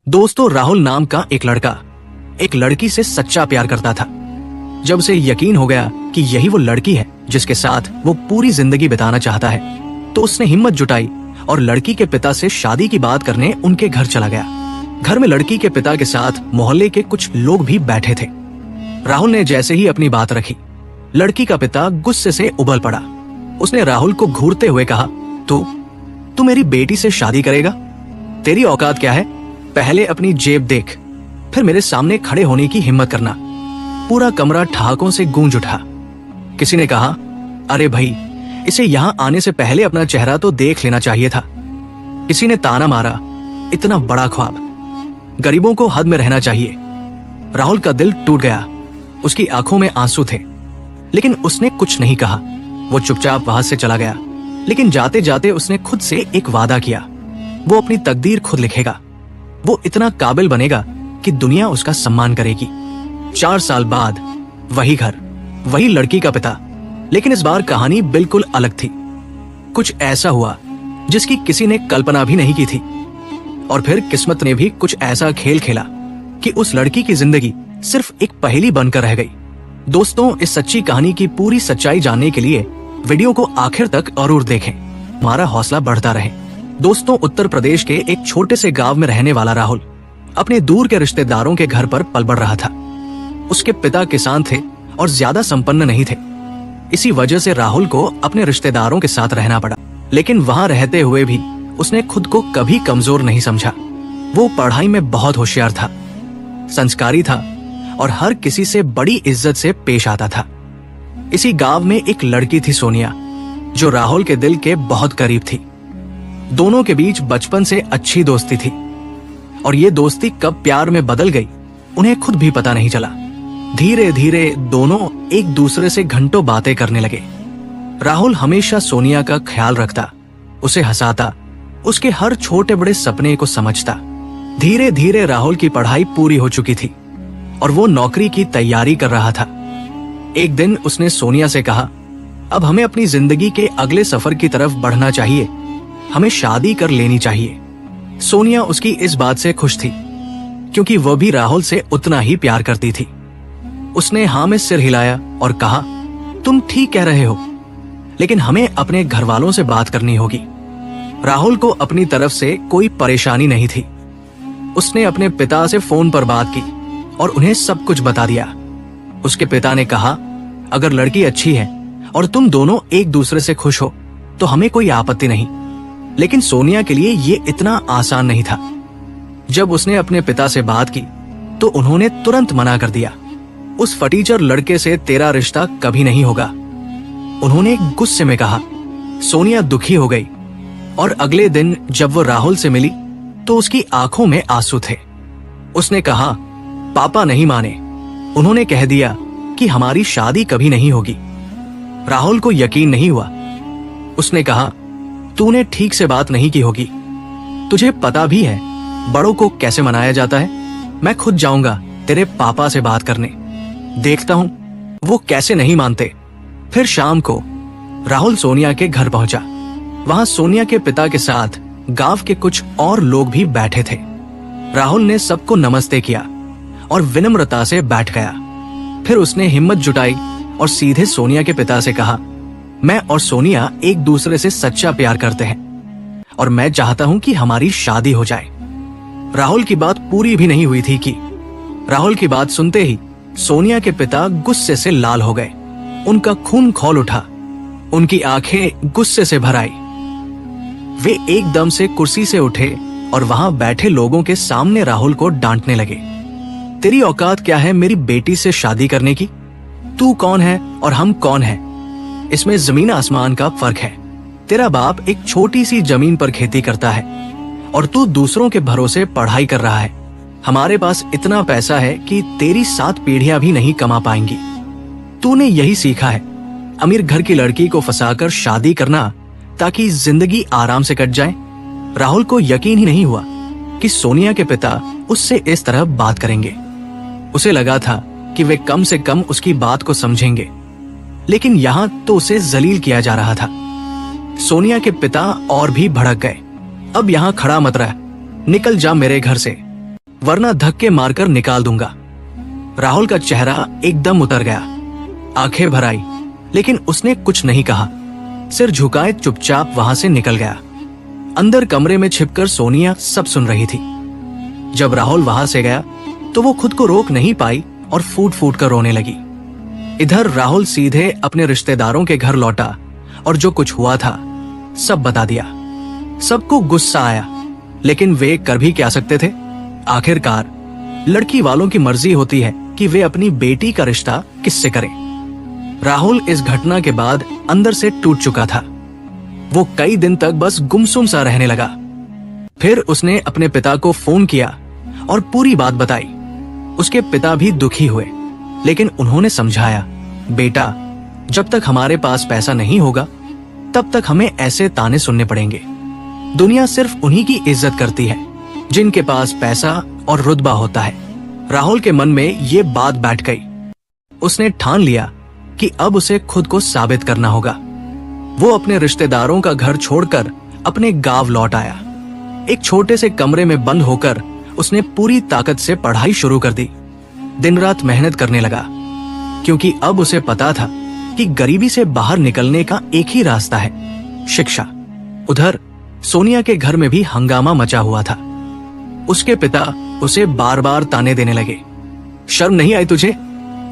दोस्तों, राहुल नाम का एक लड़का एक लड़की से सच्चा प्यार करता था। जब उसे यकीन हो गया कि यही वो लड़की है जिसके साथ वो पूरी जिंदगी बिताना चाहता है, तो उसने हिम्मत जुटाई और लड़की के पिता से शादी की बात करने उनके घर चला गया। घर में लड़की के पिता के साथ मोहल्ले के कुछ लोग भी बैठे थे। राहुल ने जैसे ही अपनी बात रखी, लड़की का पिता गुस्से से उबल पड़ा। उसने राहुल को घूरते हुए कहा, तू मेरी बेटी से शादी करेगा? तेरी औकात क्या है? पहले अपनी जेब देख, फिर मेरे सामने खड़े होने की हिम्मत करना। पूरा कमरा ठहाकों से गूंज उठा। किसी ने कहा, अरे भाई, इसे यहाँ आने से पहले अपना चेहरा तो देख लेना चाहिए था। किसी ने ताना मारा, इतना बड़ा ख्वाब, गरीबों को हद में रहना चाहिए। राहुल का दिल टूट गया। उसकी आंखों में आंसू थे, लेकिन उसने कुछ नहीं कहा। वो चुपचाप वहां से चला गया। लेकिन जाते जाते उसने खुद से एक वादा किया, वो अपनी तकदीर खुद लिखेगा। वो इतना काबिल बनेगा कि दुनिया उसका सम्मान करेगी। 4 साल बाद वही घर, वही लड़की का पिता, लेकिन इस बार कहानी बिल्कुल अलग थी। कुछ ऐसा हुआ जिसकी किसी ने कल्पना भी नहीं की थी। और फिर किस्मत ने भी कुछ ऐसा खेल खेला कि उस लड़की की जिंदगी सिर्फ एक पहेली बनकर रह गई। दोस्तों, इस सच्ची कहानी की पूरी सच्चाई जानने के लिए वीडियो को आखिर तक जरूर देखें। हमारा हौसला बढ़ता रहे। दोस्तों, उत्तर प्रदेश के एक छोटे से गांव में रहने वाला राहुल अपने दूर के रिश्तेदारों के घर पर पल बढ़ रहा था। उसके पिता किसान थे और ज्यादा संपन्न नहीं थे। इसी वजह से राहुल को अपने रिश्तेदारों के साथ रहना पड़ा। लेकिन वहां रहते हुए भी उसने खुद को कभी कमजोर नहीं समझा। वो पढ़ाई में बहुत होशियार था, संस्कारी था और हर किसी से बड़ी इज्जत से पेश आता था। इसी गांव में एक लड़की थी, सोनिया, जो राहुल के दिल के बहुत करीब थी। दोनों के बीच बचपन से अच्छी दोस्ती थी और ये दोस्ती कब प्यार में बदल गई उन्हें खुद भी पता नहीं चला। धीरे धीरे दोनों एक दूसरे से घंटों बातें करने लगे। राहुल हमेशा सोनिया का ख्याल रखता, उसे हंसाता, उसके हर छोटे बड़े सपने को समझता। धीरे धीरे राहुल की पढ़ाई पूरी हो चुकी थी और वो नौकरी की तैयारी कर रहा था। एक दिन उसने सोनिया से कहा, अब हमें अपनी जिंदगी के अगले सफर की तरफ बढ़ना चाहिए, हमें शादी कर लेनी चाहिए। सोनिया उसकी इस बात से खुश थी, क्योंकि वह भी राहुल से उतना ही प्यार करती थी। उसने हाँ में सिर हिलाया और कहा, तुम ठीक कह रहे हो, लेकिन हमें अपने घर वालों से बात करनी होगी। राहुल को अपनी तरफ से कोई परेशानी नहीं थी। उसने अपने पिता से फोन पर बात की और उन्हें सब कुछ बता दिया। उसके पिता ने कहा, अगर लड़की अच्छी है और तुम दोनों एक दूसरे से खुश हो तो हमें कोई आपत्ति नहीं। लेकिन सोनिया के लिए ये इतना आसान नहीं था। जब उसने अपने पिता से बात की तो उन्होंने तुरंत मना कर दिया। उस फटीचर लड़के से तेरा रिश्ता कभी नहीं होगा, उन्होंने गुस्से में कहा। सोनिया दुखी हो गई और अगले दिन जब वो राहुल से मिली तो उसकी आंखों में आंसू थे। उसने कहा, पापा नहीं माने, उन्होंने कह दिया कि हमारी शादी कभी नहीं होगी। राहुल को यकीन नहीं हुआ। उसने कहा, तूने ठीक से बात नहीं की होगी, तुझे पता भी है बड़ों को कैसे मनाया जाता है। मैं खुद जाऊंगा तेरे पापा से बात करने, देखता हूं वो कैसे नहीं मानते। फिर शाम को राहुल सोनिया के घर पहुंचा। वहां सोनिया के पिता के साथ गांव के कुछ और लोग भी बैठे थे। राहुल ने सबको नमस्ते किया और विनम्रता से बैठ गया। फिर उसने हिम्मत जुटाई और सीधे सोनिया के पिता से कहा, मैं और सोनिया एक दूसरे से सच्चा प्यार करते हैं और मैं चाहता हूं कि हमारी शादी हो जाए। राहुल की बात पूरी भी नहीं हुई थी कि राहुल की बात सुनते ही सोनिया के पिता गुस्से से लाल हो गए। उनका खून खौल उठा, उनकी आंखें गुस्से से भर आई। वे एकदम से कुर्सी से उठे और वहां बैठे लोगों के सामने राहुल को डांटने लगे। तेरी औकात क्या है मेरी बेटी से शादी करने की? तू कौन है और हम कौन हैं? इसमें जमीन आसमान का फर्क है। तेरा बाप एक छोटी सी जमीन पर खेती करता है और तू दूसरों के भरोसे पढ़ाई कर रहा है। हमारे पास इतना पैसा है कि तेरी 7 पीढ़ियां भी नहीं कमा पाएंगी। तूने यही सीखा है, अमीर घर की लड़की को फंसाकर शादी करना ताकि जिंदगी आराम से कट जाए। राहुल को यकीन ही नहीं हुआ कि सोनिया के पिता उससे इस तरह बात करेंगे। उसे लगा था कि वे कम से कम उसकी बात को समझेंगे, लेकिन यहाँ तो उसे जलील किया जा रहा था। सोनिया के पिता और भी भड़क गए। अब यहाँ खड़ा मत रह, निकल जा मेरे घर से। वरना धक्के मारकर निकाल दूंगा। राहुल का चेहरा एकदम उतर गया, आंखें भर आई, लेकिन उसने कुछ नहीं कहा। सिर झुकाए चुपचाप वहां से निकल गया। अंदर कमरे में छिपकर सोनिया सब सुन रही थी। जब राहुल वहां से गया तो वो खुद को रोक नहीं पाई और फूट फूट कर रोने लगी। इधर राहुल सीधे अपने रिश्तेदारों के घर लौटा और जो कुछ हुआ था सब बता दिया। सबको गुस्सा आया, लेकिन वे कर भी क्या सकते थे। आखिरकार लड़की वालों की मर्जी होती है कि वे अपनी बेटी का रिश्ता किससे करें। राहुल इस घटना के बाद अंदर से टूट चुका था। वो कई दिन तक बस गुमसुम सा रहने लगा। फिर उसने अपने पिता को फोन किया और पूरी बात बताई। उसके पिता भी दुखी हुए, लेकिन उन्होंने समझाया, बेटा, जब तक हमारे पास पैसा नहीं होगा तब तक हमें ऐसे ताने सुनने पड़ेंगे। दुनिया सिर्फ उन्हीं की इज्जत करती है जिनके पास पैसा और रुतबा होता है। राहुल के मन में ये बात बैठ गई। उसने ठान लिया कि अब उसे खुद को साबित करना होगा। वो अपने रिश्तेदारों का घर छोड़कर अपने गांव लौट आया। एक छोटे से कमरे में बंद होकर उसने पूरी ताकत से पढ़ाई शुरू कर दी। दिन रात मेहनत करने लगा, क्योंकि अब उसे पता था कि गरीबी से बाहर निकलने का एक ही रास्ता है, शिक्षा। उधर सोनिया के घर में भी हंगामा मचा हुआ था। उसके पिता उसे बार बार ताने देने लगे। शर्म नहीं आई तुझे?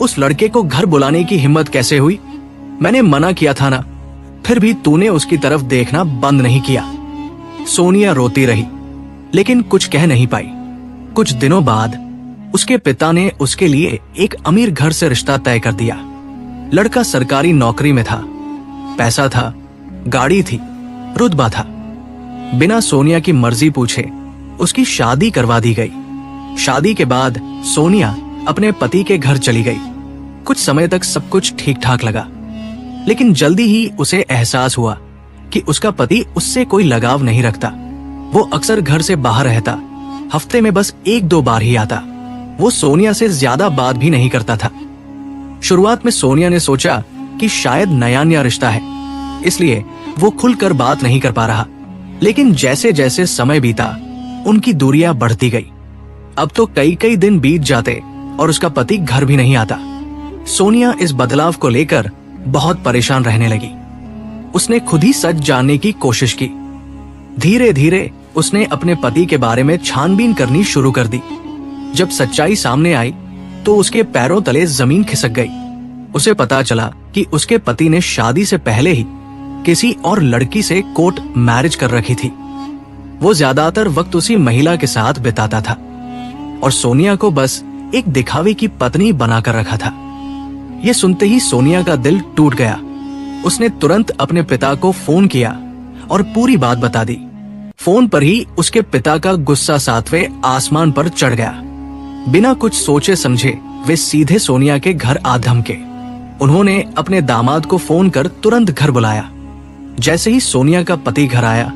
उस लड़के को घर बुलाने की हिम्मत कैसे हुई? मैंने मना किया था ना, फिर भी तूने उसकी तरफ देखना बंद नहीं किया। सोनिया रोती रही, लेकिन कुछ कह नहीं पाई। कुछ दिनों बाद उसके पिता ने उसके लिए एक अमीर घर से रिश्ता तय कर दिया। लड़का सरकारी नौकरी में था, पैसा था, गाड़ी थी, रुतबा था। बिना सोनिया की मर्जी पूछे उसकी शादी करवा दी गई। शादी के बाद सोनिया अपने पति के घर चली गई। कुछ समय तक सब कुछ ठीक ठाक लगा, लेकिन जल्दी ही उसे एहसास हुआ कि उसका पति उससे कोई लगाव नहीं रखता। वो अक्सर घर से बाहर रहता, हफ्ते में बस 1-2 बार ही आता। वो सोनिया से ज्यादा बात भी नहीं करता था। शुरुआत में सोनिया ने सोचा कि शायद नया रिश्ता है, इसलिए वो खुलकर बात नहीं कर पा रहा। लेकिन जैसे जैसे समय बीता उनकी दूरियां बढ़ती गई। अब तो कई दिन बीत जाते और उसका पति घर भी नहीं आता। सोनिया इस बदलाव को लेकर बहुत परेशान रहने लगी। उसने खुद ही सच जानने की कोशिश की। धीरे धीरे उसने अपने पति के बारे में छानबीन करनी शुरू कर दी। जब सच्चाई सामने आई तो उसके पैरों तले जमीन खिसक गई। उसे पता चला कि उसके पति ने शादी से पहले ही किसी और लड़की से कोर्ट मैरिज कर रखी थी। वो ज्यादातर वक्त उसी महिला के साथ बिताता था और सोनिया को बस एक दिखावे की पत्नी बनाकर रखा था। ये सुनते ही सोनिया का दिल टूट गया। उसने तुरंत अपने पिता को फोन किया और पूरी बात बता दी। फोन पर ही उसके पिता का गुस्सा 7वें आसमान पर चढ़ गया। बिना कुछ सोचे समझे वे सीधे सोनिया के घर आ धमके। उन्होंने अपने दामाद को फोन कर तुरंत घर बुलाया। जैसे ही सोनिया का पति घर आया,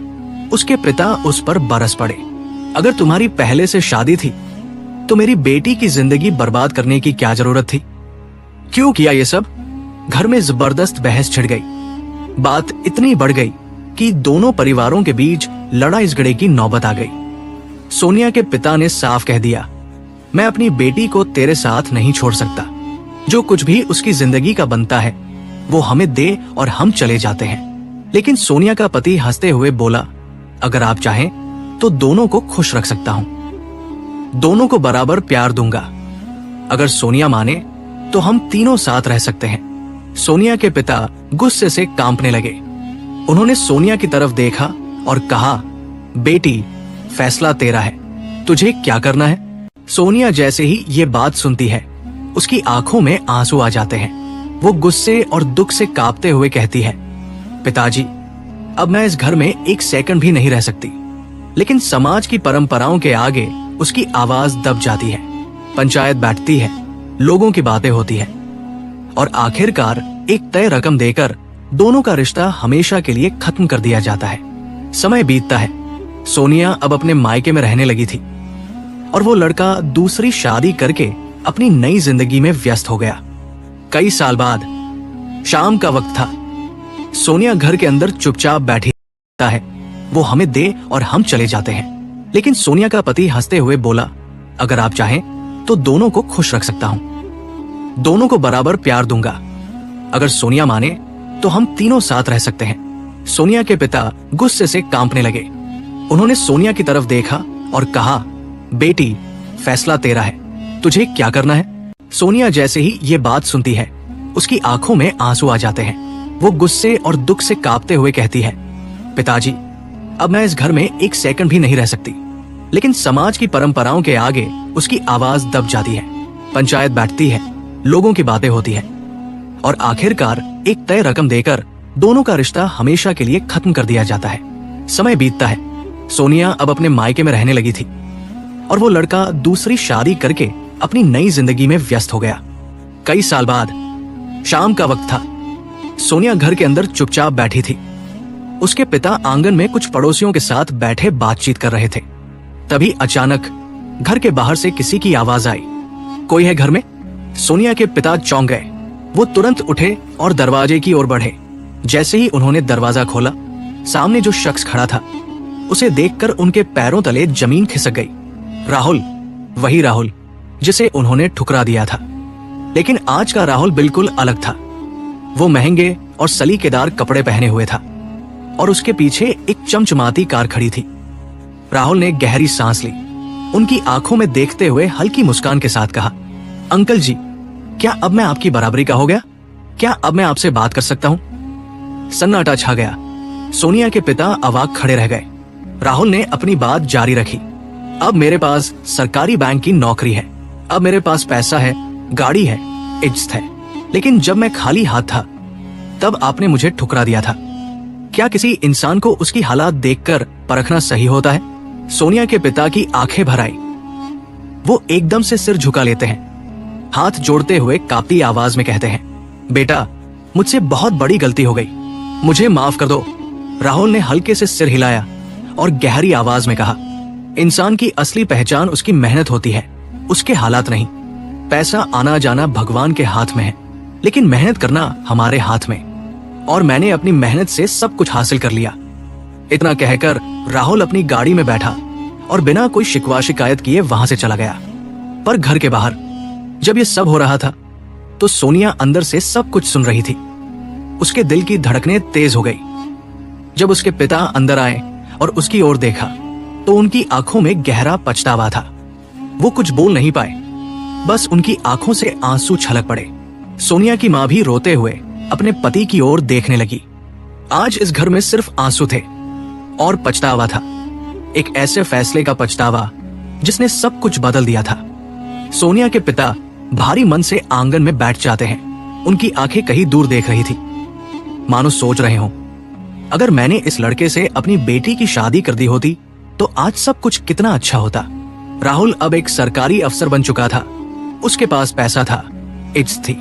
उसके पिता उस पर बरस पड़े। अगर तुम्हारी पहले से शादी थी तो मेरी बेटी की जिंदगी बर्बाद करने की क्या जरूरत थी? क्यों किया ये सब? घर में जबरदस्त बहस छिड़ गई। बात इतनी बढ़ गई कि दोनों परिवारों के बीच लड़ाई झगड़े की नौबत आ गई। सोनिया के पिता ने साफ कह दिया, मैं अपनी बेटी को तेरे साथ नहीं छोड़ सकता। जो कुछ भी उसकी जिंदगी का बनता है वो हमें दे और हम चले जाते हैं। लेकिन सोनिया का पति हंसते हुए बोला, अगर आप चाहें तो दोनों को खुश रख सकता हूं, दोनों को बराबर प्यार दूंगा। अगर सोनिया माने तो हम तीनों साथ रह सकते हैं। सोनिया के पिता गुस्से से कांपने लगे। उन्होंने सोनिया की तरफ देखा और कहा, बेटी, फैसला तेरा है, तुझे क्या करना है? सोनिया जैसे ही ये बात सुनती है उसकी आंखों में आंसू आ जाते हैं। वो गुस्से और दुख से कांपते हुए कहती है, पिताजी, अब मैं इस घर में 1 सेकंड भी नहीं रह सकती। लेकिन समाज की परंपराओं के आगे उसकी आवाज दब जाती है। पंचायत बैठती है, लोगों की बातें होती है और आखिरकार एक तय रकम देकर दोनों का रिश्ता हमेशा के लिए खत्म कर दिया जाता है। समय बीतता है। सोनिया अब अपने मायके में रहने लगी थी और वो लड़का दूसरी शादी करके अपनी नई जिंदगी में व्यस्त हो गया। कई साल बाद शाम का वक्त था। सोनिया घर के अंदर चुपचाप बैठी है। वो हमें दे और हम चले जाते हैं। लेकिन सोनिया का पति हंसते हुए बोला, अगर आप चाहें तो दोनों को खुश रख सकता हूं। दोनों को बराबर प्यार दूंगा। अगर सोनिया माने तो हम तीनों साथ रह सकते हैं। सोनिया के पिता गुस्से से कांपने लगे। उन्होंने सोनिया की तरफ देखा और कहा, बेटी, फैसला तेरा है, तुझे क्या करना है। सोनिया जैसे ही ये बात सुनती है, उसकी आंखों में आंसू आ जाते हैं। वो गुस्से और दुख से कांपते हुए कहती है, पिताजी, अब मैं इस घर में एक सेकंड भी नहीं रह सकती। लेकिन समाज की परंपराओं के आगे उसकी आवाज दब जाती है। पंचायत बैठती है, लोगों की बातें होती है और आखिरकार एक तय रकम देकर दोनों का रिश्ता हमेशा के लिए खत्म कर दिया जाता है। समय बीतता है। सोनिया अब अपने मायके में रहने लगी थी और वो लड़का दूसरी शादी करके अपनी नई जिंदगी में व्यस्त हो गया। कई साल बाद शाम का वक्त था। सोनिया घर के अंदर चुपचाप बैठी थी। उसके पिता आंगन में कुछ पड़ोसियों के साथ बैठे बातचीत कर रहे थे। तभी अचानक घर के बाहर से किसी की आवाज आई, कोई है घर में? सोनिया के पिता चौंक गए। वो तुरंत उठे और दरवाजे की ओर बढ़े। जैसे ही उन्होंने दरवाजा खोला, सामने जो शख्स खड़ा था, उसे देखकर उनके पैरों तले जमीन खिसक गई। राहुल, वही राहुल जिसे उन्होंने ठुकरा दिया था। लेकिन आज का राहुल बिल्कुल अलग था। वो महंगे और सलीकेदार कपड़े पहने हुए था और उसके पीछे एक चमचमाती कार खड़ी थी। राहुल ने गहरी सांस ली। उनकी आंखों में देखते हुए हल्की मुस्कान के साथ कहा, अंकल जी, क्या अब मैं आपकी बराबरी का हो गया? क्या अब मैं आपसे बात कर सकता हूं? सन्नाटा छा गया। सोनिया के पिता अवाक खड़े रह गए। राहुल ने अपनी बात जारी रखी, अब मेरे पास सरकारी बैंक की नौकरी है, अब मेरे पास पैसा है, गाड़ी है, इज्जत है। लेकिन जब मैं खाली हाथ था, तब आपने मुझे ठुकरा दिया था। क्या किसी इंसान को उसकी हालात देखकर परखना सही होता है? सोनिया के पिता की आंखें भर आई। वो एकदम से सिर झुका लेते हैं, हाथ जोड़ते हुए कांपती आवाज में कहते हैं, बेटा, मुझसे बहुत बड़ी गलती हो गई, मुझे माफ कर दो। राहुल ने हल्के से सिर हिलाया और गहरी आवाज में कहा, इंसान की असली पहचान उसकी मेहनत होती है, उसके हालात नहीं। पैसा आना जाना भगवान के हाथ में है, लेकिन मेहनत करना हमारे हाथ में। और मैंने अपनी मेहनत से सब कुछ हासिल कर लिया। इतना कहकर राहुल अपनी गाड़ी में बैठा और बिना कोई शिकवा शिकायत किए वहां से चला गया। पर घर के बाहर जब ये सब हो रहा था, तो सोनिया अंदर से सब कुछ सुन रही थी। उसके दिल की धड़कनें तेज हो गई। जब उसके पिता अंदर आए और उसकी ओर देखा, तो उनकी आंखों में गहरा पछतावा था। वो कुछ बोल नहीं पाए, बस उनकी आंखों से आंसू छलक पड़े। सोनिया की मां भी रोते हुए अपने पति की ओर देखने लगी। आज इस घर में सिर्फ आंसू थे और पछतावा था, एक ऐसे फैसले का पछतावा जिसने सब कुछ बदल दिया था। सोनिया के पिता भारी मन से आंगन में बैठ जाते हैं। उनकी आंखें कहीं दूर देख रही थी, मानो सोच रहे हों, अगर मैंने इस लड़के से अपनी बेटी की शादी कर दी होती तो आज सब कुछ कितना अच्छा होता। राहुल अब एक सरकारी अफसर बन चुका था, उसके पास पैसा था, इज्जत थी।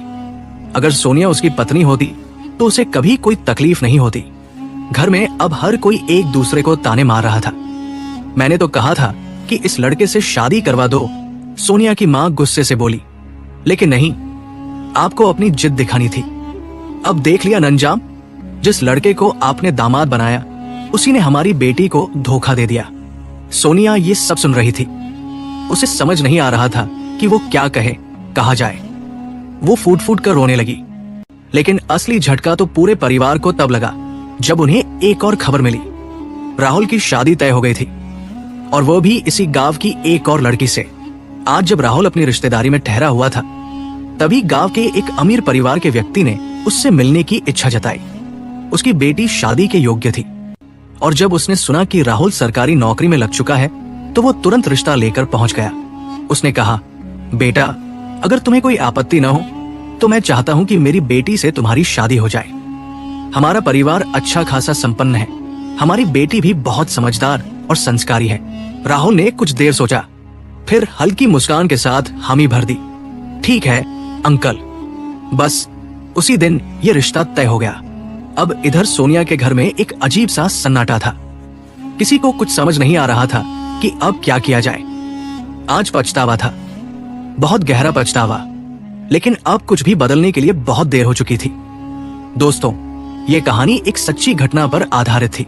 अगर सोनिया उसकी पत्नी होती तो उसे कभी कोई तकलीफ नहीं होती। घर में अब हर कोई एक दूसरे को ताने मार रहा था। मैंने तो कहा था कि इस लड़के से शादी करवा दो, सोनिया की मां गुस्से से बोली। लेकिन नहीं, आपको अपनी जिद दिखानी थी। अब देख लिया अंजाम, जिस लड़के को आपने दामाद बनाया, उसी ने हमारी बेटी को धोखा दे दिया। सोनिया ये सब सुन रही थी। उसे समझ नहीं आ रहा था कि वो क्या कहे, कहा जाए। वो फूट फूट कर रोने लगी। लेकिन असली झटका तो पूरे परिवार को तब लगा जब उन्हें एक और खबर मिली। राहुल की शादी तय हो गई थी, और वो भी इसी गांव की एक और लड़की से। आज जब राहुल अपनी रिश्तेदारी में ठहरा हुआ था, तभी गांव के एक अमीर परिवार के व्यक्ति ने उससे मिलने की इच्छा जताई। उसकी बेटी शादी के योग्य थी, और जब उसने सुना कि राहुल सरकारी नौकरी में लग चुका है, तो वो तुरंत रिश्ता लेकर पहुंच गया। उसने कहा, बेटा, अगर तुम्हें कोई आपत्ति न हो तो मैं चाहता हूं कि मेरी बेटी से तुम्हारी शादी हो जाए। हमारा परिवार अच्छा खासा संपन्न है, हमारी बेटी भी बहुत समझदार और संस्कारी है। राहुल ने कुछ देर सोचा, फिर हल्की मुस्कान के साथ हामी भर दी। ठीक है अंकल। बस उसी दिन ये रिश्ता तय हो गया। अब इधर सोनिया के घर में एक अजीब सा सन्नाटा था। किसी को कुछ समझ नहीं आ रहा था कि अब क्या किया जाए। आज पछतावा था, बहुत गहरा पछतावा, लेकिन अब कुछ भी बदलने के लिए बहुत देर हो चुकी थी। दोस्तों, ये कहानी एक सच्ची घटना पर आधारित थी।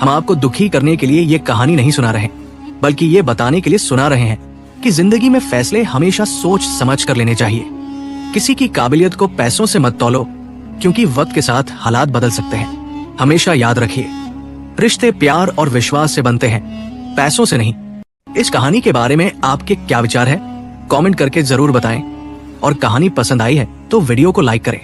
हम आपको दुखी करने के लिए ये कहानी नहीं सुना रहे, बल्कि ये बताने के लिए सुना रहे हैं कि जिंदगी में फैसले हमेशा सोच समझ कर लेने चाहिए। किसी की काबिलियत को पैसों से मत तौलो, क्योंकि वक्त के साथ हालात बदल सकते हैं। हमेशा याद रखिए, रिश्ते प्यार और विश्वास से बनते हैं, पैसों से नहीं। इस कहानी के बारे में आपके क्या विचार है? कमेंट करके जरूर बताएं। और कहानी पसंद आई है तो वीडियो को लाइक करें।